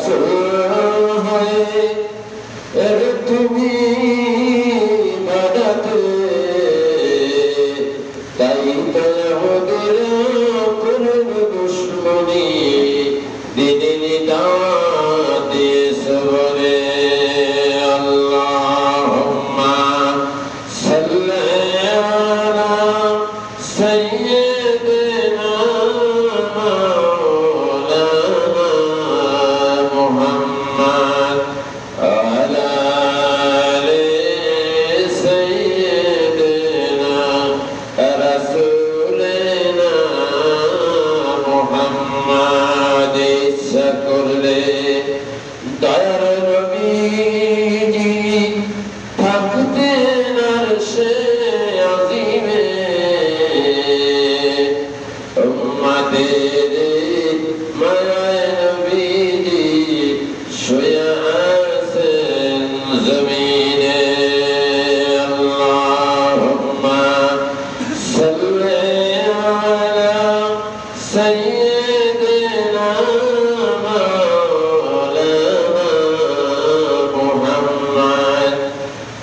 রাসূল হয়ে এর তুমি বানাতে, তাই তো আমাদের করব দুশ্মনী, দিনের দাওয়াত দিয়েছ বলে। আল্লাহুম্মা সাল্লি আলা সাইয়্যিদিনা মাওলানা মুহাম্মদ ওয়া আলা আলি সাইয়্যিদিনা রাসূলিনা মুহাম্মদ। ইচ্ছা করলে দয়ার নবীজি থাকতেন আরশে আজিমে, উম্মতের মায়ায় নবীজি শুয়ে আছেন জমিনে। আল্লাহুম্মা সাল্লি আলা সাইয়্যিদিনা মাওলানা মুহাম্মদ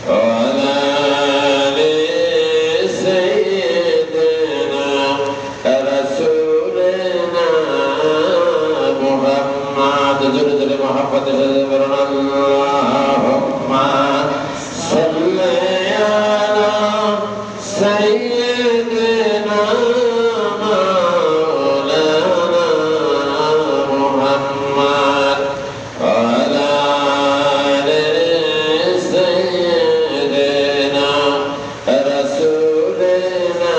ওয়া আলা আলি সাইয়্যিদিনা রাসূলিনা মুহাম্মদ। জোরে জোরে মহব্বতের সাথে বলুন আল্লাহুম্মা সাল্লি আলা সাইয়্যিদিনা মাওলানা মুহাম্মদ ওয়া আলা আলি সাইয়্যিদিনা রাসূলিনা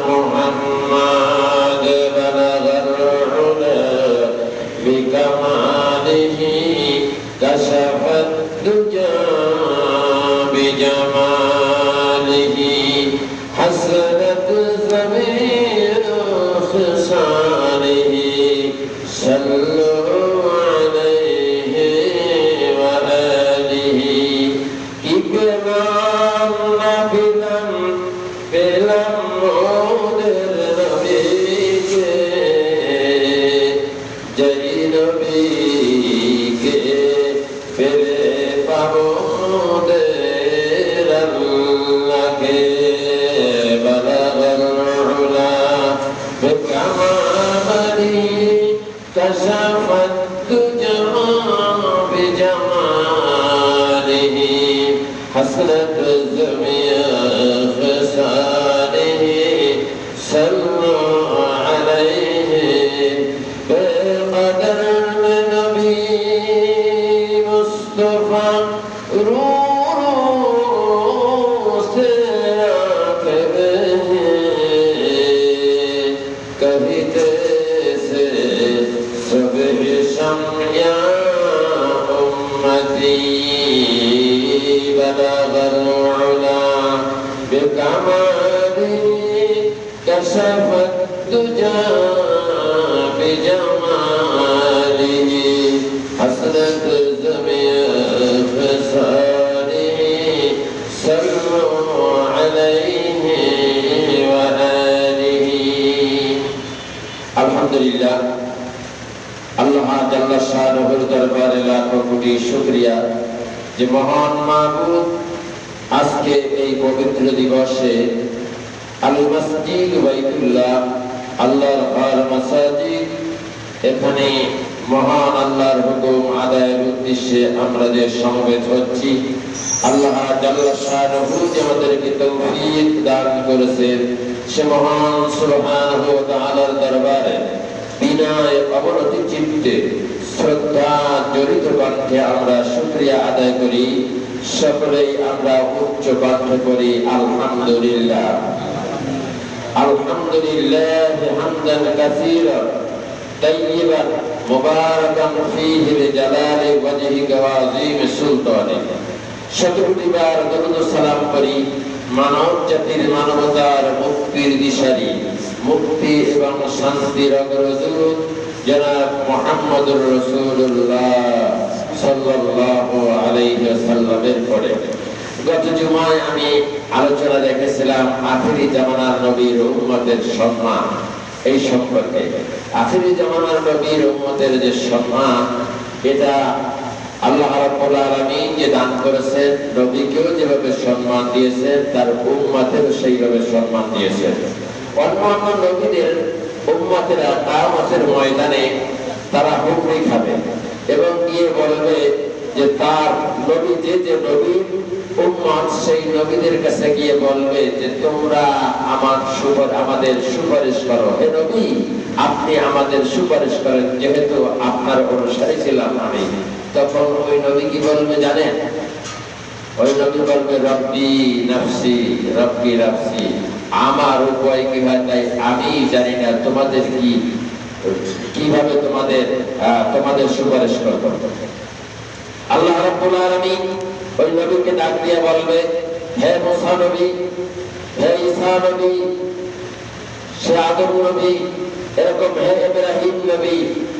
মুহাম্মদ। বালাগাল উলা বিকামালিহি কাশাফাত দুজা বিজামালিহি হাসনাত জামিউ খিসালিহি সাল্লু আলাইহি ওয়া আলিহি। কি পেলাম না পেলাম মোদের নবীকে, যেই নবীকে পেলে পাবো মোদের আল্লাহকে। বালাগাল উলা বিকামালিহি কাশাফাত দুজা বিজামালিহি হাসনাত জামিউ খিসালিহি সাল্লু আলাইহি। বেকদর নবী মুস্তাফা रूह से आते हैं, कभी जैसे सुबह शम्या उम्मती। बलगल उला बिकमालिही कशफत दुजा बिजमालिही हसरत जमिया খিসালিহি সাল্লু আলাইহি ওয়া আলিহি। আলহামদুলিল্লাহ, আল্লাহ জাল্লা শানুহুর দরবারে লাখো কোটি শুকরিয়া যে মহান মাবুদ আজকে এই পবিত্র দিবসে আল মসজিদ বাইতুল্লাহ, আল্লাহর ঘর মাসাজিদ, এখানে মহান আল্লাহর হুকুম আদায়ের উদ্দেশ্যে আমরা যে সমবেত হচ্ছি, আল্লাহ জাল্লা শানুহু যে আমাদেরকে তৌফিক দান করেছেন, সে মহান সুবহানাহু ওয়া তাআলার দরবারে বিনয় অবনতি চিত্তে শ্রদ্ধা জড়িত কণ্ঠে আমরা শুকরিয়া আদায় করি। সকলেই আমরা উচ্চ কণ্ঠে করি আলহামদুলিল্লাহ। আলহামদুলিল্লাহ হামদান কাসীরা তাইয়িবান মুবারাকান ফীহি লিজালালি ওয়াজহিকা ওয়া আযীমি সুলতানিক। শতকোটিবার দরুদ ও সালাম করি মানব জাতির মানবতার মুক্তির দিশারি, মুক্তি এবং শান্তির অগ্রদূত জনাব মুহাম্মদুর রাসূলুল্লাহ সাল্লাল্লাহু আলাইহি ওয়াসাল্লামের পরে। গত জুমায় আমি আলোচনা রেখেছিলাম আখিরি জামানার নবীর উম্মতের সম্মান, এই সম্পর্কে। আখিরি জামানার নবীর উম্মতের যে সম্মান, এটা আল্লাহ রাব্বুল আলামিন যে দান করেছেন, নবীকেও যেভাবে সম্মান দিয়েছেন তার উম্মতেরও সেইভাবে সম্মান দিয়েছেন। অন্যান্য নবীদের উম্মতেরা কিয়ামতের ময়দানে তারা হুমড়ি খাবে এবং গিয়ে বলবে যে তার নবী যে নবীর উম্মত সেই নবীদের কাছে গিয়ে বলবে যে তোমরা আমাদের সুপারিশ করো, হে নবী আপনি আমাদের সুপারিশ করেন যেহেতু আপনার অনুসারী ছিলাম আমি। তখন ওই নবী কি বলবে জানেন? ওই নবী বলবে রব্বি নাফসি রব্বি নাফসি, আমার উপায় কি হয় তাই আমি জানি না, তোমাদের কিভাবে তোমাদের সুপারিশ করব। আল্লাহ রাব্বুল আলামিন ওই নবীকে ডাক দিয়ে বলবে হে মুসা নবী, হে ঈসা নবী, হে আদম নবী, এরকম হে ইব্রাহিম নবী,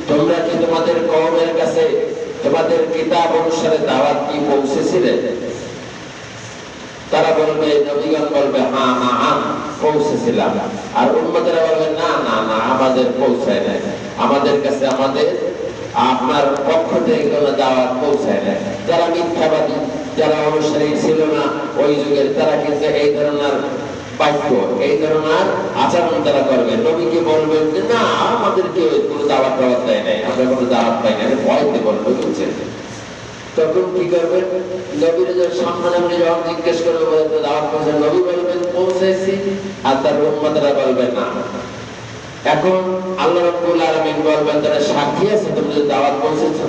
তোমরা কি তোমাদের কওমের কাছে তোমাদের কিতাব অনুসারে দাওয়াত কি পৌঁছেছিলে? তারা বলবে, নবীগণ বলবে হ্যাঁ হ্যাঁ পৌঁছেছিলাম। আর উম্মতেরা বলবে না না না আমাদের পৌঁছায় নাই, আমাদের কাছে আপনার পক্ষ থেকে কোনো দাওয়াত পৌঁছায় নাই। যারা মিথ্যাবাদী, যারা অনুসারী ছিল না ওই যুগের, তারা কিন্তু এই ধরনের বাক্য, এই ধরনের আচরণ তারা করবে। নবীকে বলবেন যে না আমাদেরকে কোনো দাওয়াত দেয় নাই, আমরা কোনো দাওয়াত পাই না, ভয়তে বলবে বুঝছে। তখন কি করবেন? নবীর সামনে যখন জিজ্ঞেস করবে দাওয়াত পৌঁছে, নবী বলবেন পৌঁছেছি, আর তার উম্মতেরা বলবে না। এখন আল্লাহ রাব্বুল আলামিন বলবেন তারা সাক্ষী আছে তুমি যে দাওয়াত পৌঁছেছো?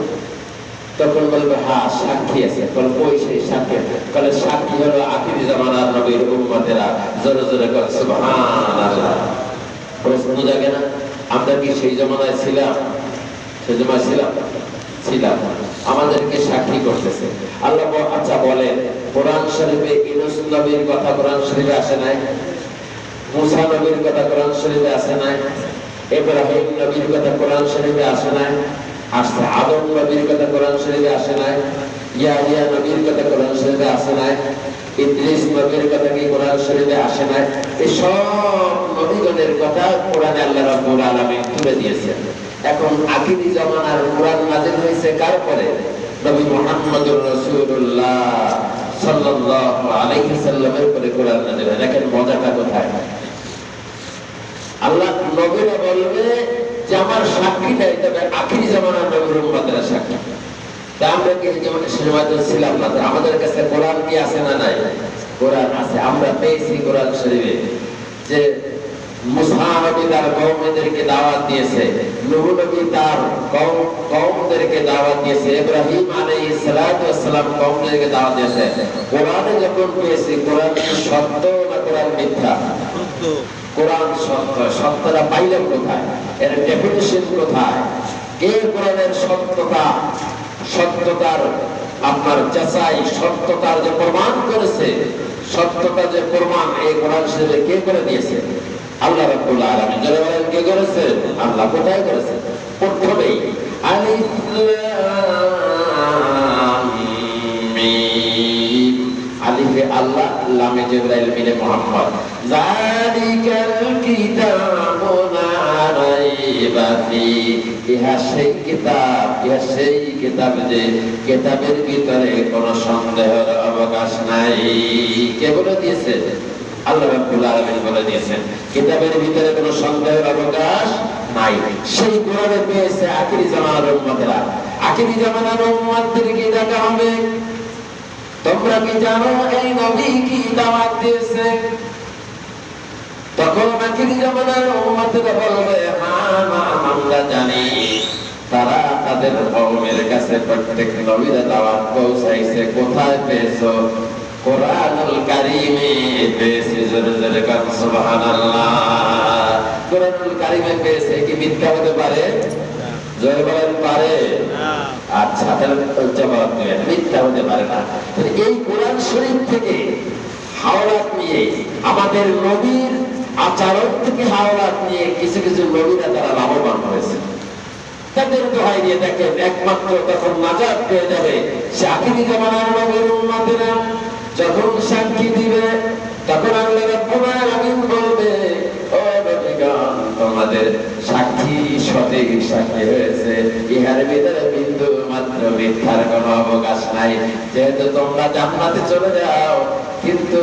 তখন বলবে হ্যাঁ সাক্ষী আছে। বলবে ওই সেই সাক্ষী, বলে সাক্ষী হলো আখিরি জামানার নবীর উম্মতেরা। জোরে জোরে করে সুবহানাল্লাহ। প্রশ্ন জাগে না, আমরা কি সেই জামানায় ছিলাম? সেই জামানায় ছিলাম। আমাদেরকে সাক্ষী করতেছে আল্লাহ। আচ্ছা বলেন, কোরআন শরীফে ইউনূস নবীর কথা কোরআন শরীফে আসে নাই? মুসা নবীর কথা কোরআন শরীফে আসে নাই? ইব্রাহিম নবীর কথা কোরআন শরীফে আসে নাই? আসছে। আদম নবীর কথা কোরআন শরীফে আসে নাই? ইয়াহিয়া নবীর কথা কোরআন শরীফে আসে নাই? ইদ্রিস নবীর কথা কি কোরআন শরীফে আসে নাই? এই সব নবীগণের কথা কোরআনে আল্লাহ রাব্বুল আলামিন তুলে দিয়েছেন। এখন আখিরি জামানার কোরআন নাযিল হয়েছে কার পরে? নবী মুহাম্মদুর রাসূলুল্লাহ সাল্লাল্লাহু আলাইহি সাল্লামের পরে কোরআন নাযিল হয়। দেখেন মজাটা কোথায়। আল্লাহ নবীরা বলবে যে আমার সাক্ষী দেয়, তবে আখিরি জামানার নবীর উম্মতেরা সাক্ষী। তা আমরা কি যেমন সমাজে ছিলাম না, আমাদের কাছে কোরআন কি আছে না নাই? কোরআন আছে। আমরা পেয়েছি কোরআন শরীফে যে মুসা নবী তার কওমদেরকে দাওয়াত দিয়েছে, নূহ নবী তার কওমদেরকে দাওয়াত দিয়েছে, ইব্রাহিম আলাইহিস সালাতু ওয়াস সালাম কওমদেরকে দাওয়াত দিয়েছে। কোরআনে যখন পেয়েছি, কোরআন কি সত্য না কোরআন মিথ্যা? কোরআন সত্য। সত্যটা পাইলেন কোথায়? এর ডেফিনিশন কোথায়? কে কোরআনের সত্যতার আপনার যাচাই, সত্যতার যে প্রমাণ করেছে, সত্যতা যে প্রমাণ এই কোরআন শরীফে কে করে দিয়েছে? আল্লাহ রাব্বুল আলামিন। যারা বলেন কে করেছে? আল্লাহ। কোথায় করেছে? প্রথমেই আলিফ লাম মিম, আলিফে আল্লাহ, লামে জিবরাইল, মিমে মুহাম্মদ। যালিকাল কিতাবু লা রাইবা ফীহি, ইহা সেই কিতাব যে কিতাবের ভিতরে কোনো সন্দেহের অবকাশ নাই। কে বলে দিয়েছে? আল্লাহ রাব্বুল আলামিন বলে দিয়েছেন কিতাবের ভিতরে কোনো সন্দেহের অবকাশ নাই। সেই কোরআনে পেয়েছে আখিরি জামানার উম্মতেরা। আখিরি জামানার উম্মতদেরকে দেখা হবে, তোমরা কি জানো এই নবী কি দাওয়াত দিয়েছে? তখন আখিরি জামানার উম্মতেরা বলবে হ্যাঁ আমরা জানি। তারা তাদের কওমের কাছে প্রত্যেক নবীরা দাওয়াত পৌঁছাইছে। কোথায় পেয়েছো? কোরআনুল কারীমে পেয়েছে। জোরে জোরে কান সুবহানাল্লাহ। কোরআনুল কারীমে পেয়েছে। কি মিথ্যা হতে পারে? জোরে বলেন পারে? আচ্ছা তাহলে জবাব দেবেন, মিথ্যা হতে পারে না। এই কোরআন শরীফ থেকে হাওলাত নিয়ে, আমাদের নবীর আচরণ থেকে হাওলাত নিয়ে কিছু কিছু নবীরা তারা লাভবান হয়েছে। তাদের দোহাই দিয়ে দেখেন, একমাত্র তখন নাজাত পেয়ে যাবে সে আখিরি জামানার নবীর উম্মতেরা। যখন সাক্ষী দিবে তখন আল্লাহ রাব্বুল আলামিন বলবে ও নবীগণ তোমরা তোমাদের সাক্ষী সঠিক সাক্ষী হয়েছে, ইহার ভিতরে বিন্দু মাত্র মিথ্যার কোনো অবকাশ নাই। যেহেতু তোমরা জান্নাতে চলে যাও, কিন্তু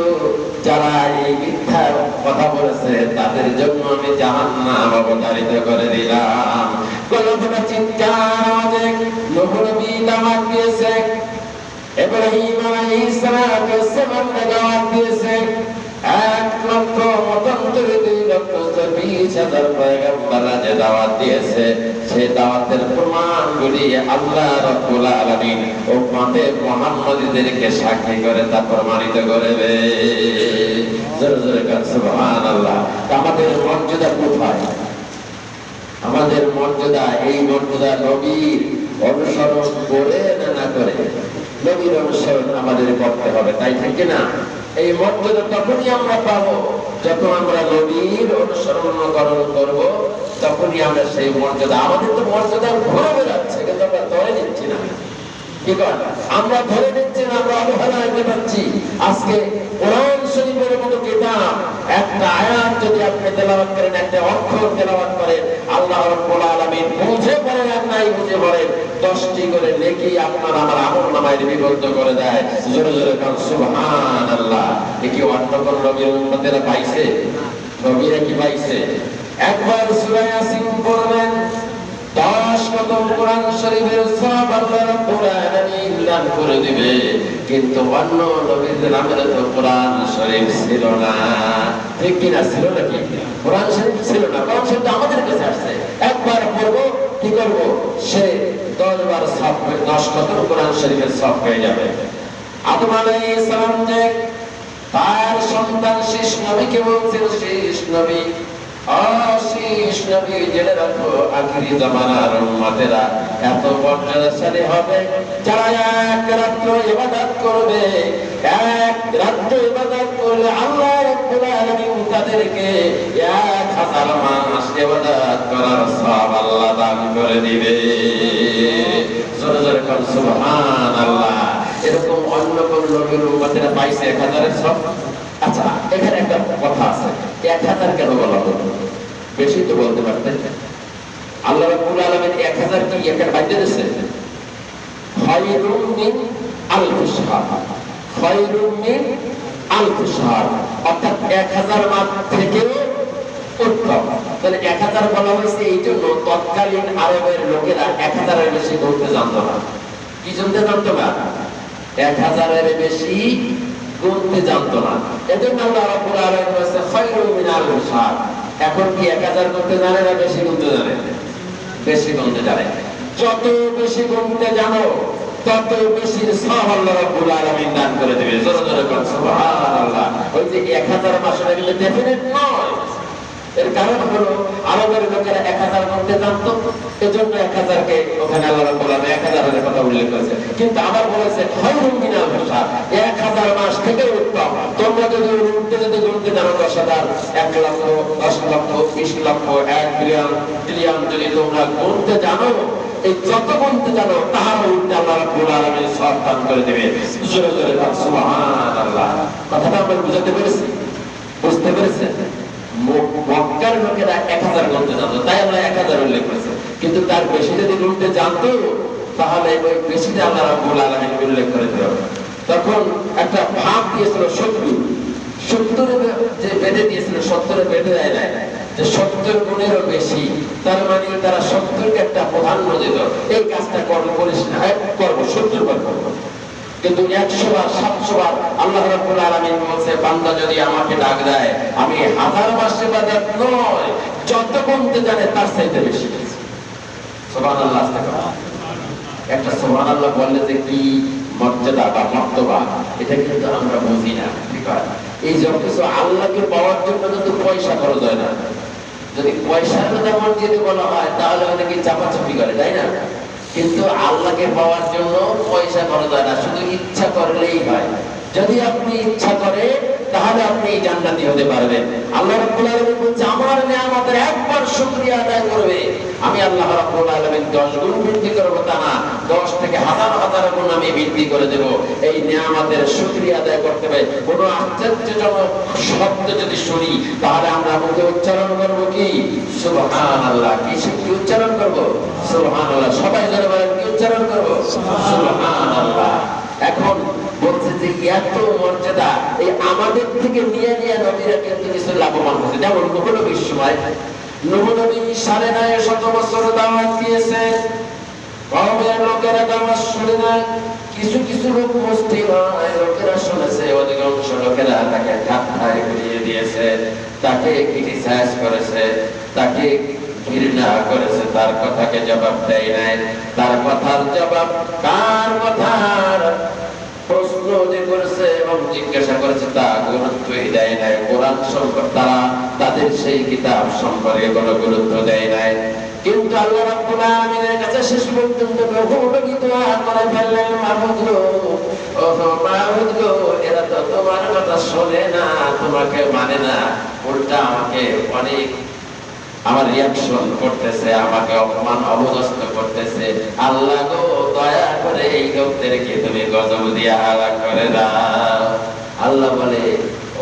যারা এই মিথ্যা কথা বলেছে তাদের জন্য আমি জাহান্নাম অবতারিত করে দিলাম। গলাফোটা চিৎকার আওয়াজে নূহ নবী দাওয়াত দিয়েছে, ইব্রাহিম আলাইহিস সালাম দাওয়াত দিয়েছে, 1 লক্ষ মতান্তরে 2 লক্ষ 24,000 পয়গম্বররা যে দাওয়াত দিয়েছে, সেই দাওয়াতের প্রমাণগুলি আল্লাহ রাব্বুল আলামিন উম্মতে মুহাম্মাদীদেরকে সাক্ষী করে তা প্রমাণিত করবে। জোরে জোরে কান সুবহানাল্লাহ। আমাদের মর্যাদা কোথায়? আমাদের মর্যাদা, এই মর্যাদা নবীর অনুসরণ করে না করে? নবীর অনুসরণ আমাদের করতে হবে, তাই ঠিক না? এই মর্যাদা তখনই আমরা পাবো যখন আমরা নবীর অনুসরণ করব, তখনই আমরা সেই মর্যাদা, আমাদের তো মর্যাদা ঘুরে বেড়াচ্ছে কিন্তু আমরা ধরে নিচ্ছি না। কি করেন? আমরা ধরে নিচ্ছি না, আমরা অবহেলায় পাচ্ছি। আজকে কোরআন শরীফের মতো কিতাব, একটা আয়াত যদি আপনি তেলাওয়াত করেন, একটা অক্ষর তেলাওয়াত করেন, আল্লাহ রাব্বুল আলামিন বুঝে পড়েন আর নাই বুঝে পড়েন, 10টি করে নেকি আপনার আমার আমলনামায় লিপিবদ্ধ করে দেয়। জোরে জোরে কান সুবহানাল্লাহ। কি অন্য কোন নবীর উম্মতেরা পাইছে? নবীরা কি পাইছে? একবার সূরা ইয়াসিন পড়বেন, 10 কদম কোরআন শরীফের সওয়াব আল্লাহ রাব্বুল আলামিন দান করে দিবে। কিন্তু অন্য নবীদের নামের তো কোরআন শরীফ ছিল না, ঠিক কি না? ছিল নাকি? কোরআন শরীফ ছিল না, কোরআন শরীফ আমাদের কাছে আসছে। একবার পড়বো, কি করব? সে 10 বার সওয়াব, 10 কদম কোরআন শরীফের সওয়াব পেয়ে যাবে। আদম আলাইহিস সালাম যে তার সন্তান শেষ নবীকে বলছেন, শেষ নবী, শেষ নবী জেনে রাখো, আখিরি জামানার উম্মতেরা এত মর্যাদাশালী হবে যারা এক রাত্র ইবাদত করবে, এক রাত্র ইবাদত করলে আল্লাহ রাব্বুল আলামিন তাদেরকে 1000 মাস ইবাদত করার সওয়াব আল্লাহ দান করে দিবে। জোরে জোরে কান সুবহানাল্লাহ। এরকম অন্য কোন নবীর উম্মতেরা পাইছে 1000-এর সওয়াব? আচ্ছা, এখানে একটা কথা আছে, 1000 কেন বলা হলো? বেশি তো বলতে পারতেন। আল্লাহ রাব্বুল আলামিন 1000 কি একটা বাধ্য দিয়েছে? খায়রুম মিন আলফি শাহর, খায়রুম মিন আলফি শাহর, অর্থাৎ 1000 মাস থেকে উত্তম। তাহলে 1000 বলা হয়েছে এই জন্য তৎকালীন আরবের লোকেরা 1000-এর বেশি গুনতে জানতো না। কি জানতে জানতো না? 1000-এর বেশি গুনতে জানতো না। এজন্য আল্লাহ রাব্বুল আলামিন বলেছে খায়রুম মিন আলফি শাহর। এখন কি 1000 গুনতে জানে না বেশি গুনতে জানে? বেশি গুনতে জানে। যত বেশি গুনতে জানো তত বেশি সওয়াব আল্লাহ রাব্বুল আলামিন দান করে দিবে। জোরে জোরে বলুন সুবহানাল্লাহ। ওই যে 1000 মাসের কিন্তু ডেফিনিট নয়। এর কারণ হলো আরবের লোকেরা 1000 গুনতে জানতো, এজন্য 1000-কে ওখানে আল্লাহ রাব্বুল আলামিন 1000-এর কথা উল্লেখ করেছে। কিন্তু আবার বলেছে খায়রুম মিন আলফি শাহর, 1000 মাস থেকে উত্তম। তোমরা যদি গুনতে জানো 10,000, 1 লক্ষ, 10 লক্ষ, 20 লক্ষ, 1 বিলিয়ন, ট্রিলিয়ন যদি তোমরা গুনতে জানো, এই যত গুনতে জানো তাহার উল্টে আল্লাহ রাব্বুল আলামিন সওয়াব দান করে দিবে। জোরে জোরে বলুন সুবহানাল্লাহ। কথাটা আমরা বুঝাতে পেরেছি? বুঝতে পেরেছেন? মক্কার লোকেরা 1000 গুনতে জানতো, তাই আল্লাহ 1000 উল্লেখ করেছে। কিন্তু তার বেশি যদি গুনতে জানতো তাহলে ওই বেশিটা আল্লাহ রাব্বুল আলামিন উল্লেখ করে দিল। তখন একটা ভাব দিয়েছিল 70 যে বেঁধে দিয়েছিল, 70 বেঁধে দেয় নাই যে 70 গুণেরও বেশি, তার মানে তারা 70-কে একটা প্রাধান্য দিত। এই কাজটা করিস না, করবো 70 বার করবো। কিন্তু 100 বার 700 বার আল্লাহ রাব্বুল আলামিন বলছে, বান্দা যদি আমাকে ডাক দেয় আমি 1000 মাস ইবাদত নয়, যত গুনতে জানে তার চাইতে বেশি। সুবহানাল্লাহ। একটা সুবহানাল্লাহ বললে যে কি মর্যাদা বা মর্তবা, এটা কিন্তু আমরা বুঝি না। ঠিক আছে? এই সব কিছু আল্লাহকে পাওয়ার জন্য কিন্তু পয়সা খরচ হয় না। যদি পয়সার কথা মসজিদে বলা হয় তাহলে অনেকে চাপাচাপি করে, তাই না? কিন্তু আল্লাহকে পাওয়ার জন্য পয়সা খরচ হয় না, শুধু ইচ্ছা করলেই হয়। যদি আপনি ইচ্ছা করে তাহলে আপনি জান্নাতি হতে পারবেন। আল্লাহ রাব্বুল আলামিন বলছে আমার নিয়ামতের একবার শুকরিয়া আদায় করবে, আমি আল্লাহ রাব্বুল আলামিন 10 গুণ বৃদ্ধি করব, তা না 10 থেকে হাজার হাজার গুণ আমি বৃদ্ধি করে দেব। এই নিয়ামতের শুকরিয়া আদায় করতে হবে। কোনো আশ্চর্যজনক শব্দ যদি শুনি তাহলে আমরা মুখে উচ্চারণ করব কি সুবহানাল্লাহ। কি উচ্চারণ করব? সুবহানাল্লাহ। সবাই জোরে বলেন, কি উচ্চারণ করব? সুবহানাল্লাহ। এখন বলছে যে এত মর্যাদা এই আমাদের থেকে নিয়ে নিয়ে নবীরা কিন্তু কিছু লাভবান হয়েছে। যেমন নূহ নবীর সময় নূহ নবী 9.5 বছর দাওয়াত দিয়েছে, কওমের লোকেরা দাওয়াত শুনে না, কিছু কিছু লোক মুসলিম হয়, লোকেরা শুনেছে, অধিকাংশ লোকেরা তাকে ঠাট্টায় ঘুরিয়ে দিয়েছে, তাকে ক্রিটিসাইজ করেছে, তাকে ঘৃণা করেছে, তার কথাকে জবাব দেয় নাই। তার কথার জবাব কার কথার প্রশ্ন যে করেছে এবং জিজ্ঞাসা করেছে তা গুরুত্বই দেয় নাই। কোরআন সম্পর্কে তারা তাদের সেই কিতাব সম্পর্কে কোনো গুরুত্ব দেয় নাই। কিন্তু আল্লাহ রাব্বুল আলামিনের কাছে শেষ পর্যন্ত নবী দোয়া করে ফেললেন, মাবুদ গো, ওহো মাবুদ গো, এরা তো তোমার কথা শোনে না, তোমাকে মানে না, উল্টা আমাকে অনেক আমার রিয়াকশন করতেছে, আমাকে অপমান অবদস্ত করতেছে। আল্লাহ গো, দয়া করে এই লোকদেরকে তুমি গজব দিয়ে হালাক করে দাও। আল্লাহ বলে,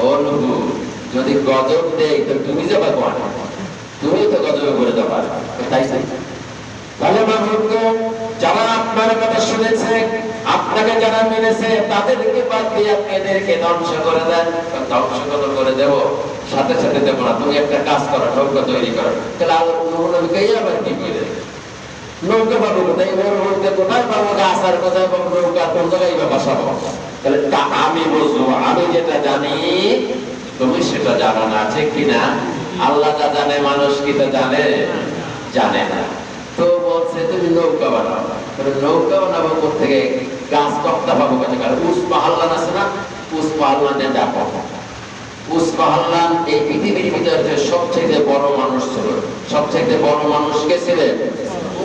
ও নূহ, যদি গজব দেই তো তুমি যাবা কোন? তুমি তো গজব করে দেবা, তাই তাই। তাহলে মাবুদ গো, যারা আপনার কথা শুনেছে, আপনাকে যারা মেনেছে, তাদেরকে বাদ দিয়ে আপনি এদেরকে ধ্বংস করে দেন। ধ্বংস করে দেব, সাথে সাথে দেবো না, তুমি একটা কাজ করো, নৌকা তৈরি করো। তাহলে আল্লাহ নবীকে আবার কি করে নৌকা পাবো কোথায়? নৌকা কোথায় পাবো? গাছার কোথায় পাবো? নৌকা কোন জায়গায় বা বাসাবো? তাহলে তা আমি বুঝবো, আমি যেটা জানি তুমি সেটা জানো না, ঠিক কিনা? আল্লাহ যা জানে মানুষ কি তা জানে? জানে না। তো বলছে তুমি নৌকা বানাও। নৌকা বানাবো কোথেকে? গাছ তক্তা পাবো কোথায়? উস পাহাল্লান আছে না, উস পাহাল্লানে ডাকো। উস পাহাল্লান এই পৃথিবীর ভিতরে সবচেয়ে বড় মানুষ ছিল। সবচেয়ে বড় মানুষ কে ছিলেন?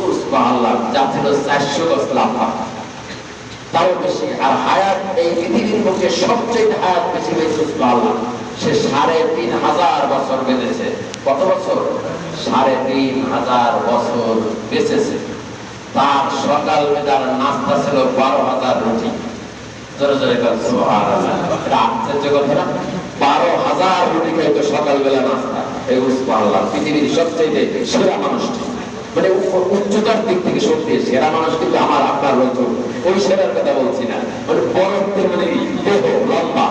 উস পাহাল্লান, যা ছিল 400 গজ লম্বা, তাও বেশি। আর হায়াত এই পৃথিবীর মধ্যে সবচেয়ে হায়াত বেশি হয়েছে উস পাহাল্লান। সে 3500 বছর বেঁচেছে। কত বছর? 3500 বছর বেঁচেছে। তার সকাল বেলার নাস্তা ছিল 12,000 রুটি। জোরে জোরে বলেন সুবহানাল্লাহ। এটা আশ্চর্য কথা না? 12,000 রুটি খাইতো সকালবেলা নাস্তা এই উস পাহাল্লান, পৃথিবীর সবচেয়ে সেরা মানুষটি। মানে উচ্চতার দিক থেকে সত্যি সেরা মানুষ কিন্তু আমার আপনার রোজন, ওই সেরার কথা বলছি না। মানে বরফের মানে দেহ লম্বা,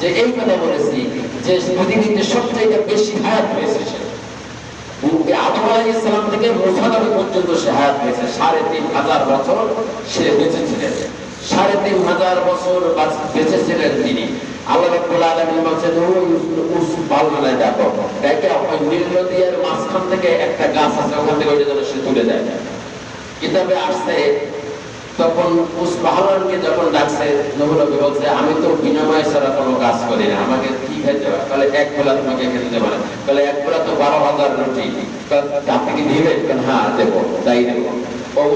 যে এই কথা বলেছি যে পৃথিবীতে সবচেয়ে বেশি হায়াত পেয়েছে সে। আদম আলাইহিস সালাম থেকে মুসা নবী পর্যন্ত সে হায়াত পেয়েছে। 3500 বছর সে বেঁচে ছিলেন। 3500 বছর বেঁচে ছিলেন তিনি। আল্লাহ রাব্বুল আলামিন বলেন, উস পাহাল্লানে ডাকো। দেখে ওই নীল নদীর মাঝখান থেকে একটা গাছ আছে, ওখান থেকে ওইটা যেন সে তুলে দেয়। কিতাবে আসছে তখন উস পাহাল্লানকে যখন ডাকছে, নূহ নবী বলছে, আমি তো বিনিময় ছাড়া কোনো কাজ করি না, আমাকে কি খেতে হবে? বলে এক বেলা তোমাকে খেতে দেবো না। বলে এক বেলা তো 12,000 রুটি, আপনি কি দিবেন? হ্যাঁ দেবো, তাই দেবো।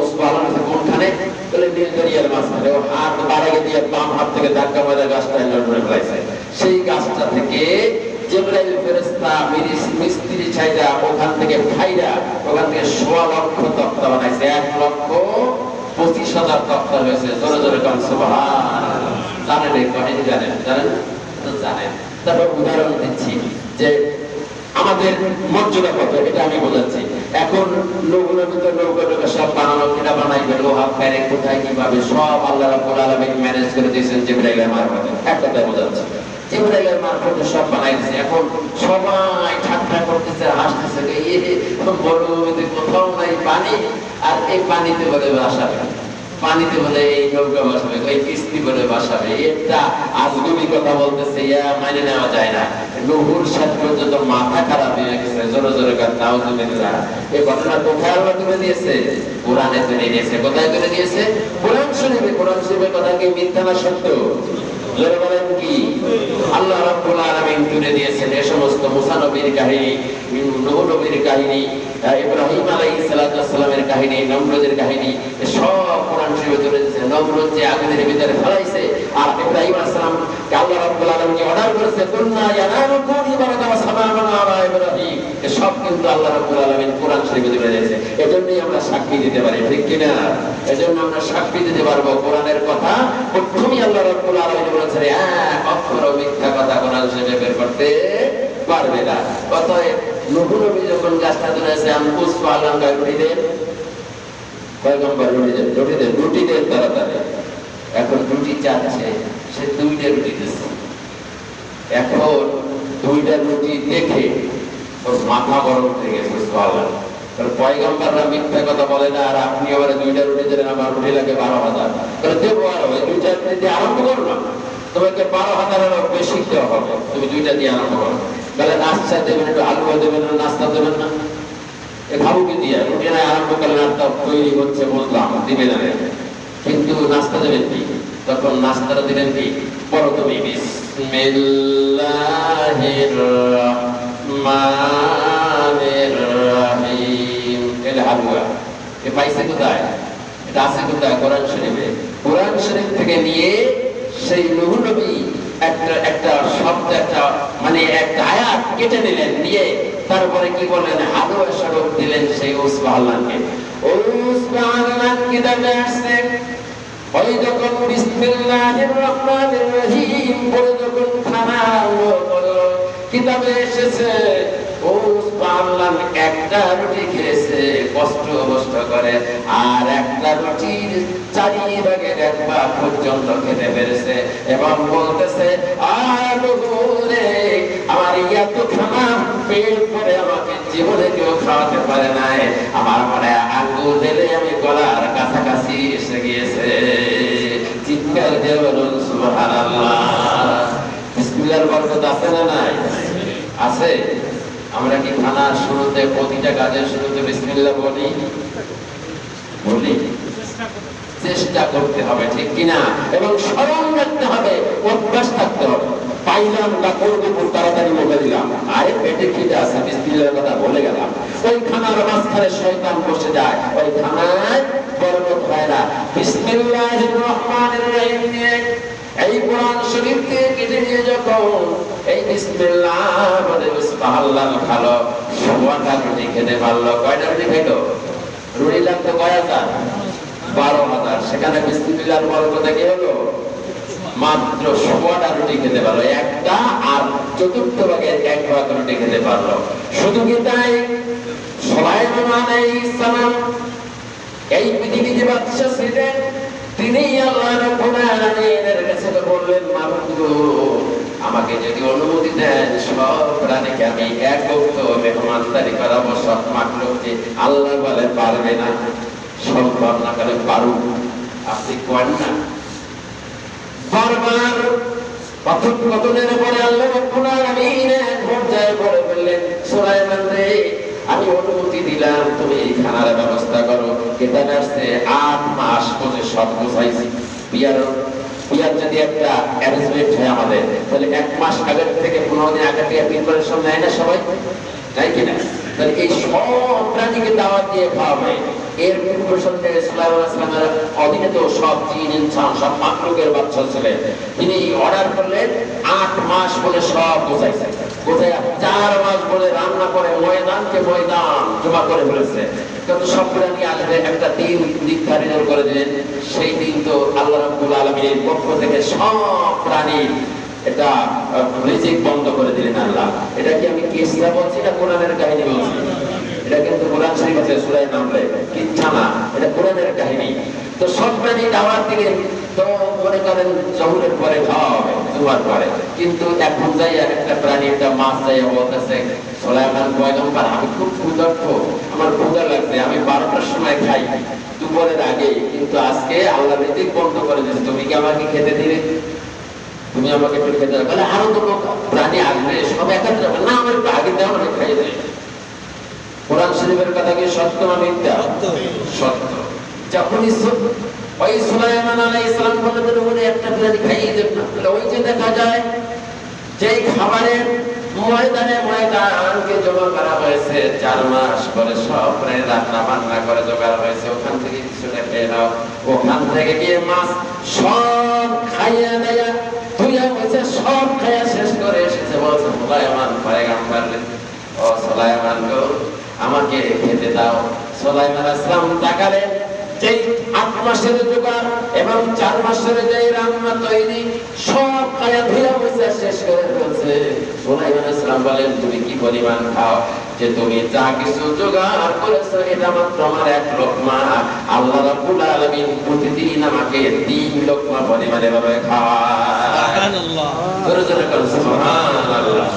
উস পাহাল্লান কোনখানে? বলে নীল দরিয়ার মাঝখানে। ও হাত বাড়াইয়ে দিয়ে বাম হাত থেকে ধাক্কা মারে গাছটা লড়ে ফেলাইছে। সেই গাছটা থেকে জিবরাইল ফেরেশতা মিস্ত্রি ছাইরা ওখান থেকে ফাইরা ওখান থেকে 1.25 লক্ষ তক্তা বানাইছে। 1,25,000 তক্তা হয়েছে। জোরে জোরে বলেন সুবহানাল্লাহ। জানেন এই কাহিনী? জানেন? জানেন তো জানেন। তারপর উদাহরণ দিচ্ছি যে আমাদের মর্যাদা কত, এটা আমি বোঝাচ্ছি। এখন নৌকা সব বানানো, কিনা বানাইবে, লোহা প্যারে কোথায় কিভাবে সব আল্লাহ রাব্বুল আলামিন ম্যানেজ করে দিয়েছেন জিবরাইলের মারফতে। এক কথায় বোঝাচ্ছি, জিবরাইলের মারফতে সব বানাইছে। এখন সবাই ঠাট্টা করতেছে, হাসতেছে, বড় কোথাও নাই পানি, আর এই পানিতে বলে বাসাবে, পানিতে বলে এই নৌকা বাসাবে, ওই কিস্তি বলে বাসাবে। এটা আজগুবি কথা বলতেছে, মানে নেওয়া যায় না। নূহুর সাথে পর্যন্ত মাথা খারাপ হয়ে গেছে। জোরে জোরে কান নাউযুবিল্লাহ। এই ঘটনা কোথায় আল্লাহ তুলে দিয়েছে? কোরআনে তুলে দিয়েছে। কোথায় তুলে দিয়েছে? কোরআন শরীফে। কোরআন শরীফের কথা কি মিথ্যা না সত্য? জোরে বলেন কি? আল্লাহ রাব্বুল আলামিন তুলে দিয়েছেন এই সমস্ত মুসা নবীর কাহিনী, নূহ নবীর কাহিনী, ইব্রাহিম আলাইহিস সালামের কাহিনী, নমরুদের কাহিনী, সব কোরআন শরীফে তুলে দিয়েছে। নমরুদ যে আগুনের ভিতরে ফেলাইছে, আর ইব্রাহিম আলাইহিস সালাম আল্লাহ রাব্বুল আলামিন অর্ডার করেছে কুননা ইয়ানামু কুনি বারাকা ওয়া সালামু আলা ইব্রাহিম, সব কিন্তু আল্লাহ রাব্বুল আলামিন কোরআন শরীফে বলে দিয়েছে। এজন্যই আমরা সাক্ষী দিতে পারি, ঠিক কি না? এজন্য আমরা সাক্ষী দিতে পারবো কোরআনের কথা প্রথমেই আল্লাহ রাব্বুল আলামিন বলেছেন এক অক্ষরও মিথ্যা কথা কোরআন শরীফে বের করতে পারবে না। অতএব নূহ নবী যখন গাছটা ধরেছে আম্বুস পালন রুটি দেন, পয়গম্বর রুটি দেন তাড়াতাড়ি। এখন রুটি চাচ্ছে, সে 2টা রুটি দিচ্ছে। এখন 2টা রুটি দেখে ওর মাথা গরম হয়ে গেছে। সুবহানাল্লাহ। পয়গম্বররা মিথ্যা কথা বলে না, আর আপনি আবার 2টা রুটি দিলেন, আমার রুটি লাগে 12,000। দেবো আর 2টা দিয়ে আরম্ভ করো না, তোমাকে 12,000-এরও বেশি দেওয়া হবে, তুমি 2টা দিয়ে আরম্ভ করো। তাহলে নাস্তা দেবেন, একটু আলু দেবেন না, নাস্তা দেবেন না, এ খাবো কি দিয়ে? রুটি না আরম্ভ করলেন, আর তৈরি হচ্ছে বললাম দিবে না, কিন্তু নাস্তা দেবেন কি? তখন নাস্তাটা দিলেন কি? পড়ো তুমি বিসমিল্লাহির রাহমানির রাহিম। এটা হালুয়া। এ পাইছে কোথায়? এটা আছে কোথায়? কোরআন শরীফে। কোরআন শরীফ থেকে নিয়ে সেই নূহ নবী একটা শব্দ, একটা মানে একটা আয়াত কেটে নিলেন, নিয়ে তারপরে কি বললেন? হালুয়া স্বরূপ দিলেন সেই উসবাহাল্লাহকে। উসবাহাল্লাহ কিতাবে আসছে, ওই যখন বিসমিল্লাহির রহমানির রহিম বলে যখন খানা হলো, কিতাবে এসেছে উসবাহাল্লাহ একটা রুটি খেয়েছে কষ্ট করে, আর একটা রুটির 4 ভাগের 1 ভাগ পর্যন্ত খেতে পেরেছে, এবং বলতেছে রে আমার এত খানা পেট ভরে আমাকে জীবনে কেউ খাওয়াতে পারে নাই, আমার মনে আঙ্গুল দিলে আমি গলার কাছাকাছি এসে গিয়েছে। চিৎকার দিয়ে বলুন সুবহানাল্লাহ। বিসমিল্লাহর বরকত আছে না নাই? আছে। আমরা কি খানার শুরুতে, প্রতিটা কাজের শুরুতে বিসমিল্লাহ বলি? চেষ্টা করতে হবে, ঠিক কিনা? এবং স্মরণ রাখতে হবে, অভ্যাস থাকতে হবে। পাইলাম না করবো, তাড়াতাড়ি মুখে দিলাম, আরে পেটে খিদে আছে, বিসমিল্লাহর কথা বলে গেলাম, ওই খানার মাঝখানে শয়তান বসে যায়, ওই খানায় বরকত হয় না। বিসমিল্লাহির রহমানির রহিম নিয়ে এই কোরআন শরীফ থেকে কেটে নিয়ে যখন এই বিসমিল্লাহ বলে সুবহানাল্লাহ খালো, 16টা রুটি খেতে পারলো। কয়টা রুটি খাইলো? রুটি লাগতো কয় হাজার? 12,000। সেখানে বিসমিল্লাহর বরকতে কি হলো? মাত্র 16টা রুটি খেতে পারলো, একটা আর 4th ভাগের 1 ভাগ রুটি খেতে পারলো। শুধু কি তাই? সুলাইমান আলাইহিস সালাম এই পৃথিবীতে বাদশা ছিলেন, তিনি আল্লাহ রাব্বুল আলামিনের কাছে বললেন, মাবুদ আমাকে যদি অনুমতি দেন সব প্রাণীকে আমি এক বক্ত মেহমানদারি করাবো, সব মাখলুককে। আল্লাহ বলে পারবে না, সম্ভব না। বলে পারু, আপনি কোন না। বারবার কথোপকথনের পরে আল্লাহ রাব্বুল আলামিন এক পর্যায়ে বলে বললেন, সুলাইমান রে আমি অনুমতি দিলাম, তুমি এই খানার ব্যবস্থা করো। কিতাবে আসছে 8 মাস পরে সব গোছাইছি। বিয়ার যদি একটা অ্যারেঞ্জমেন্ট হয় আমাদের, তাহলে 1 মাস আগের থেকে 15 দিন আগে থেকে প্রিপারেশন নেয় না সবাই, তাই কিনা? তাহলে এই সব প্রাণীকে দাওয়াত দিয়ে খাওয়া হয়। এর প্রিপারেশন থেকে সুলাইমান আলাইহিস সালামের অধীনে তো সব জিন ইনসান সব মাখলুকের বাচ্চা ছিলেন। তিনি অর্ডার করলেন 8 মাস পরে সব গোছাইছে। গোছাই 4 মাস পরে রান্না করে ময়দানকে ময়দান জমা করে ফেলেছে। কিন্তু সব প্রাণী আসবে, একটা দিন নির্ধারিত করে দিলেন। সেই দিন তো আল্লাহ রাব্বুল আলামিনের পক্ষ থেকে সব প্রাণী এটা রিজিক বন্ধ করে দিলেন আল্লাহ। এটা কি আমি কিসা বলছি না কোরআনের কাহিনী বলছি? এটা কিন্তু কোরআন শরীফ আছে, সূরা নামলে কিচ্ছা না, এটা কোরআনের কাহিনী। তো সব প্রাণী দাওয়াত দিলেন, তো মনে করেন জহুরের পরে খাওয়া হবে, জুমার পরে। কিন্তু এখন যাই একটা প্রাণী, একটা মাছ যাই বলতেছে, সুলাইমান পয়গম্বর আমি খুব ক্ষুধার্ত, আমার ক্ষুধা লাগছে, আমি 12টার সময় খাই দুপুরের আগে, কিন্তু আজকে আল্লাহ রিজিক বন্ধ করে দিয়েছে, তুমি কি আমাকে খেতে দিলে? তুমি আমাকে একটু খেতে দেবে? বলে আরো তো প্রাণী আসবে, সব একত্রে না, আমার একটু আগে দেওয়া, আমি খাইয়ে দেয়। কোরআন শরীফের কথা কি সত্য না মিথ্যা? সত্য। যখনই ওই সুলাইমান আলাইহিস সালাম বললেন ওরে একটা প্রাণী খাইয়ে দেব না, তাহলে ওই যে দেখা যায় যেই খাবারের ময়দানকে জমা করা হয়েছে, 4 মাস পরে সব প্রাণী রান্না বান্না করে জোগাড় হয়েছে, ওখান থেকে কিছুটা খেয়ে নাও। ওখান থেকে গিয়ে মাছ সব খাইয়ে দেয়া ধুইয়া আমাকে খেতে দাও। সুলাইমান আলাইহিস সালাম তাকালেন, যে 8 মাসের জোগাড় এবং 4 মাসের যে রান্না তৈরি সব খায়া ধুয়া মুছা শেষ করে ফেলছে। সুলাইমান আলাইহিস সালাম বলেন, তুমি কি পরিমাণ খাও, যে তুমি যা কিছু জোগাড় করেছো এটা মাত্র আমার 1 লোকমা। আল্লাহ রাব্বুল আলামিন প্রতিদিন আমাকে 3 লোকমা পরিমাণে ভাবে খাওয়ায়। সুবহানাল্লাহ, জোরে জোরে বলুন সুবহানাল্লাহ।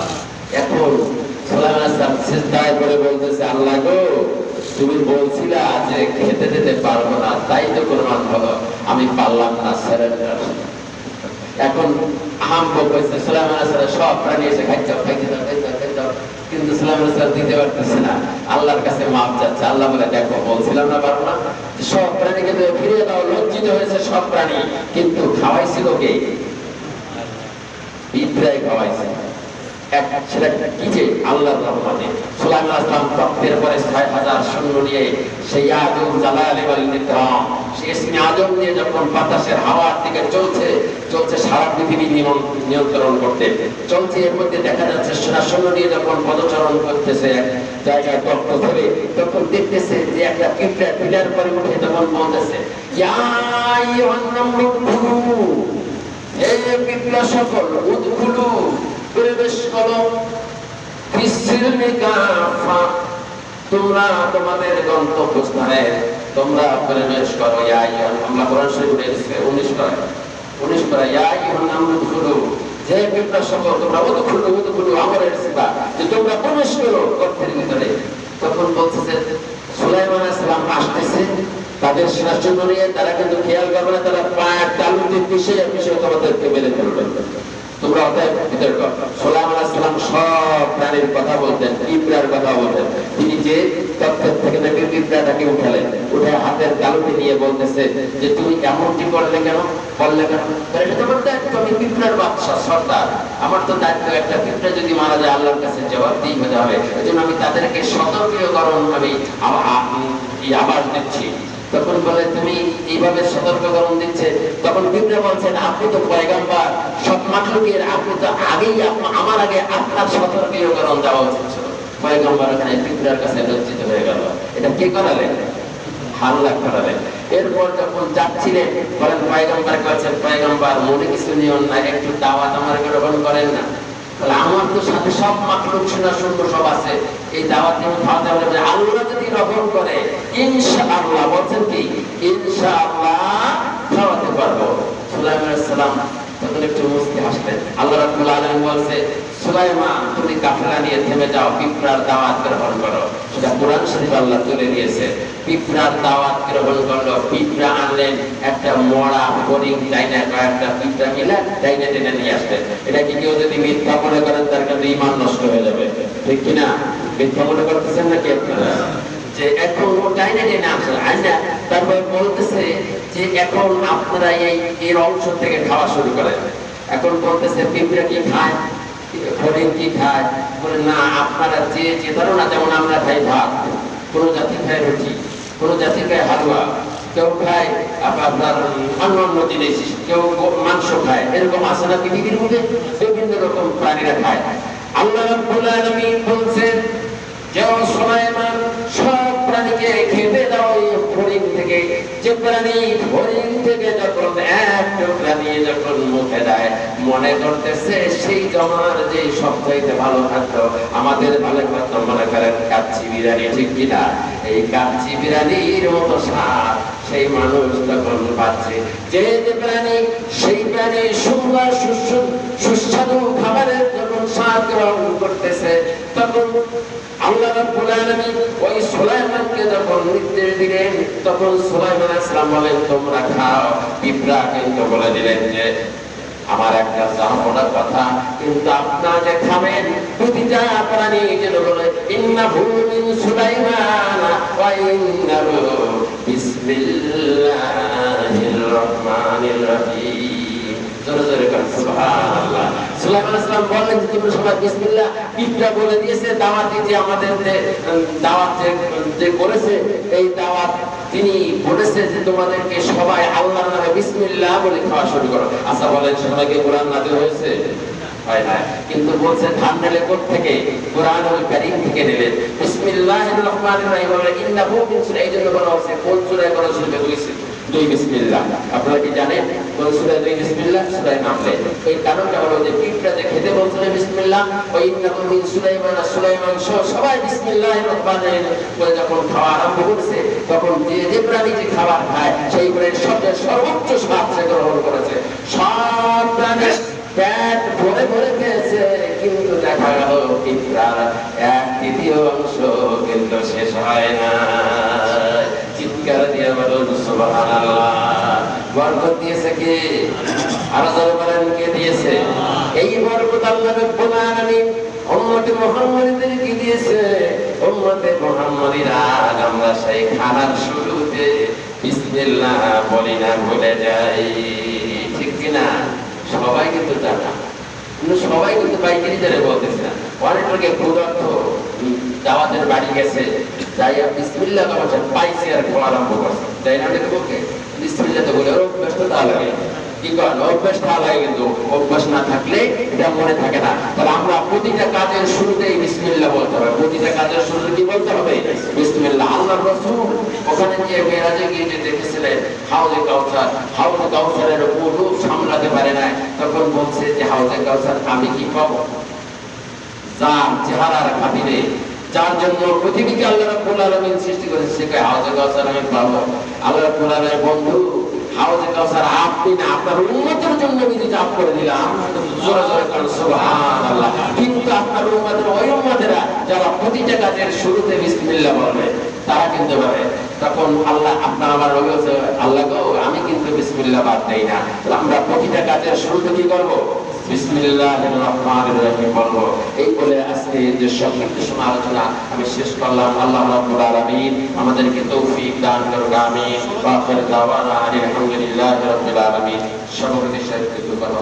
এখন সুলাইমান আলাইহিস সালাম সিজদায় পড়ে বলতেছে, আল্লাহ গো, তুমি বলছিলা যে খেতে দিতে পারবো না, তাই তো প্রমাণ হলো আমি পারলাম না, সারেন্ডার। এখন আহাম্মক হয়েছে, সুলাইমান আলাইহিস সালাম সব প্রাণী এসে খাইতে দাও, কিন্তু সুলাইমান আলাইহিস সালাম দিতে পারতেছে না। আল্লাহর কাছে মাপ চাচ্ছে। আল্লাহ বলে, দেখো বলছিলাম না পারবো না, সব প্রাণীকে ফিরিয়ে দাও। লজ্জিত হয়েছে সব প্রাণী, কিন্তু খাওয়াইছিল কে? পিঁপড়ায় খাওয়াইছে। সেটা কি যে আল্লাহর রহমতে। সুলাইমান আলাইহিস সালাম তখতের পরে 6000 সৈন্য নিয়ে সেই আজম জালালি ওয়াল ইকরাম, সেই ইসমে আজম নিয়ে যখন বাতাসের হাওয়ার দিকে চলছে সারা পৃথিবী নিয়ন্ত্রণ করতে চলছে, এর মধ্যে দেখা যাচ্ছে সেনা সৈন্য নিয়ে যখন পদচারণ করতেছে জায়গায় তপ্ত ধরে, তখন দেখতেছে যে একটা পিঁপড়া পিলার পরে উঠে তখন বলতেছে, ইয়া আইয়ুহান নামলু, হে পিঁপড়া সকল, উদখুলু, প্রবেশ করো, ফিসসিলমি কাফা, তোমরা তোমাদের গন্তব্যস্থানে তোমরা প্রবেশ করো। ইয়া আইয়ুহান, আমরা কোরআন শরীফে 19 পারা, ইয়া আইয়ুহান নামলু উদখুলু, হে পিঁপড়া সকল তোমরা উদখুলু আমরের সিফা, যে তোমরা প্রবেশ করো গর্তের ভিতরে। তখন বলছে যে সুলাইমান আলাইহিস সালাম আসতেছে তাদের সেনার জন্য নিয়ে, তারা কিন্তু খেয়াল করবে না, তারা পায়ের তালুতে পিষে তোমাদেরকে মেরে ফেলবে। তোমরা অতএব ভিতরে কর। সুলাইমান আলাইহিস সালাম সব প্রাণীর কথা বলতেন, পিঁপড়ার কথা বলতেন। তিনি যে তথ্যের থেকে নাকি পিঁপড়াটাকে উঠালেন, উঠে হাতের তালুতে নিয়ে বলতেছে যে তুমি এমনটি করলে কেন, বললে কেন? এটা তোমার দায়িত্ব, আমি পিঁপড়ার বাদশা, সর্দার, আমার তো দায়িত্ব। একটা পিঁপড়া যদি মারা যায় আল্লাহর কাছে জবাবদিহি হতে হবে, এই জন্য আমি তাদেরকে সতর্কীকরণ আমি আবার দিচ্ছি। তখন বলে, তুমি এইভাবে সতর্কীকরণ দিচ্ছে। তখন পিঁপড়া বলছেন, আপনি তো পয়গম্বর, সব মাখলুকের, আপনি তো আগেই আমার আগে আপনার সতর্কীকরণ দেওয়া উচিত ছিল। পয়গম্বর এখানে পিঁপড়ার কাছে লজ্জিত হয়ে গেল। এটা কে করালেন? আল্লাহ করালেন। এরপর যখন যাচ্ছিলেন বলেন, পয়গম্বর বলছেন, পয়গম্বর মনে কিছু নিয়ন না, একটু দাওয়াত আমার গ্রহণ করেন না। বলে, আমার তো সাথে সব মাখলুক শোনা শুনবো সব আছে, এই দাওয়াত নিয়ে খাওয়াতে হবে। আল্লাহ যদি গ্রহণ করে ইনশাআল্লাহ, বলছেন কি ইনশাআল্লাহ খাওয়াতে পারবো। সুলাইমান আলাইহিস সালাম তখন একটু মুস্কি হাসলেন। আল্লাহ রাব্বুল আলামিন বলছে, সুলাইমান তুমি কাফেলা নিয়ে থেমে যাও, পিঁপড়ার দাওয়াত গ্রহণ করো। সেটা কোরআন শরীফ আল্লাহ তুলে দিয়েছে। পিঁপড়ার দাওয়াত গ্রহণ করলো। পিঁপড়া আনলেন, একটা মরা হরিণ ডাইনা, কয়েকটা পিঁপড়া মিলে ডাইনা টেনে নিয়ে আসলেন। এটা কি কেউ যদি মিথ্যা মনে করেন, তার কিন্তু ঈমান নষ্ট হয়ে যাবে, ঠিক কিনা? মিথ্যা মনে করতেছেন নাকি আপনারা? যে এখন ডাইনা টেনে আসে আইনা, তারপরে বলতেছে যে এখন আপনারা এই অংশ থেকে খাওয়া শুরু করেন। এখন বলতেছে পিঁপড়া কি খায়, হরিণ কি খায়? বলে, না, আপনারা যে ধরো না, যেমন আমরা খাই ভাত, কোন জাতি খায় রুটি, কোন জাতি খায় হালুয়া, কেউ খায় আপনার অন্য জিনিস, কেউ মাংস খায়, এরকম আছে না পৃথিবীর মধ্যে? বিভিন্ন রকম প্রাণীরা খায়। আল্লাহ রাব্বুল আলামিন বলছেন যে সুলাইমান সব প্রাণীকে খেতে দাও হরিণ থেকে। যে প্রাণী হরিণ থেকে যখন এক টুকরা নিয়ে যখন মুখে দেয়, মনে করতেছে সেই জমার যে সবচাইতে ভালো খাদ্য, আমাদের ভালো খাদ্য মনে করেন কাচ্চি বিরিয়ানি, ঠিক কিনা? এই কাচ্চি বিরিয়ানির মতো স্বাদ সেই মানুষ তখন পাচ্ছে। যে প্রাণী, সেই প্রাণী সুন্দর সুস্বাদু খাবারের যখন স্বাদ গ্রহণ করতেছে, তখন আল্লাহ রাব্বুল আলামিন ওই সুলাইমানকে যখন নির্দেশ দিলেন, তখন সুলাইমান আলাইহিস সালাম বলেন, তোমরা খাও। পিঁপড়া কিন্তু বলে দিলেন যে আমার একটা জানার কথা, কিন্তু আপনারা যে খাবেন প্রতিটা প্রাণী যেন বলে ইন্নাহু মিন সুলাইমান ওয়া ইন্নাহু বিসমিল্লাহির রহমানির রহিম। জোরে জোরে বলেন সুবহানাল্লাহ। সুলাইমান আলাইহিস সালাম বললেন যে তোমরা সবাই বিসমিল্লাহ। পিঁপড়া বলে দিয়েছে দাওয়াত, যে আমাদের দাওয়াত যে করেছে, এই দাওয়াত তিনি বলেছে যে তোমাদেরকে সবাই আল্লাহর নামে বিসমিল্লাহ বলে খাওয়া শুরু করো। আচ্ছা বলেন, সবাইকে কোরআন নাযিল হয়েছে? হয় না, কিন্তু বলছে ধান নিলে কোথা থেকে? কুরআনুল কারীম থেকে নিলেন। বিসমিল্লাহির রহমানির রহিম বলে ইন্নাহু মিন সূরা, এই জন্য বলা হয়েছে কোন সূরায় কোন সূরা হয়েছে দুই বিসমিল্লাহ। আপনারা কি জানেন কোন সূরায় দুই বিসমিল্লাহ? সূরা নামলে। এই কারণটা হলো যে পিঁপড়া যে খেতে বলছিল বিসমিল্লাহ, ওই ইন্নাহু মিন সুলাইমান, সুলাইমান সহ সবাই বিসমিল্লাহির রহমানির রহিম বলে যখন খাওয়া আরম্ভ করছে, তখন যে প্রাণী যে খাবার খায় সেই প্রাণীর সবচেয়ে সর্বোচ্চ স্বাদ সে গ্রহণ করেছে। সব প্রাণী পেট ভরে ভরে খেয়েছে, কিন্তু দেখা গেল পিঁপড়ার 1/3 অংশ কিন্তু শেষ হয় না। চিৎকার দিয়ে বলুন সুবহানাল্লাহ। বরকত দিয়েছে কে? আরো জোরে বলেন কে দিয়েছে? এই বরকত আল্লাহ রাব্বুল আলামিন উম্মতে মুহাম্মাদীদেরকে দিয়েছে। উম্মতে মুহাম্মাদীরা আমরা সেই খানার শুরুতে বিসমিল্লাহ বলি না, ভুলে যাই, ঠিক কিনা? সবাই কিন্তু জানা, কিন্তু সবাই কিন্তু পাইকারি দরে বলতেছে না। অনেক লোকে ক্ষুধার্ত দাওয়াতের বাড়ি গেছে, যাই বিসমিল্লাহ বলছেন, পাইছে আর খাওয়া আরম্ভ করছে, তাই না? ওকে বিসমিল্লাহ তো বলে অভ্যাস তো তা লাগে, কি করেন? অভ্যাস তা লাগে, কিন্তু অভ্যাস না থাকলে এটা মনে থাকে না। তাহলে আমরা প্রতিটা কাজের শুরুতেই বিসমিল্লাহ বলতে হবে। প্রতিটা কাজের শুরুতে কি বলতে হবে? বিসমিল্লাহ। আল্লাহর রাসূল ওখানে গিয়ে মেরাজে গিয়ে যে দেখেছিলেন হাউজে কাউসার, হাউজে কাউসারের রূপ সামলাতে পারে না, তখন বলছে যে হাউজে কাউসার আমি কি পাবো? যার চেহারার খাতিরে, যার জন্য পৃথিবীকে আল্লাহ রাব্বুল আলামিন সৃষ্টি করেছে, সে কয় হাউজে কাউসার আমি পাবো। আল্লাহ রাব্বুল আলামিনের বন্ধু হাউজে কাউসার আপনি না, আপনার উম্মতের জন্য আমি জাপ করে দিলাম, জোরে জোরে বলুন সুবহানাল্লাহ। কিন্তু আপনার উম্মতের ওই উম্মতেরা যারা প্রতিটা কাজের শুরুতে বিসমিল্লাহ বলবে, তারা কিন্তু পাবে। তখন আল্লাহ আপনার আমার নবী বলেছে, আল্লাহ গো আমি কিন্তু বিসমিল্লাহ বাদ দেই না। আমরা প্রতিটা কাজের শুরুতে কি করব? বিসমিল্লাহির রহমানির রহিম বলবো। এই বলে আজকে যে সংক্ষিপ্ত সময় আলোচনা আমি শেষ করলাম। আল্লাহ রাব্বুল আলামিন আমাদেরকে তৌফিক দান করুন, আমিন। ওয়া আখির দাওয়ানা আলহামদুলিল্লাহি রাব্বিল আলামিন। সর্বপ্রতি কথা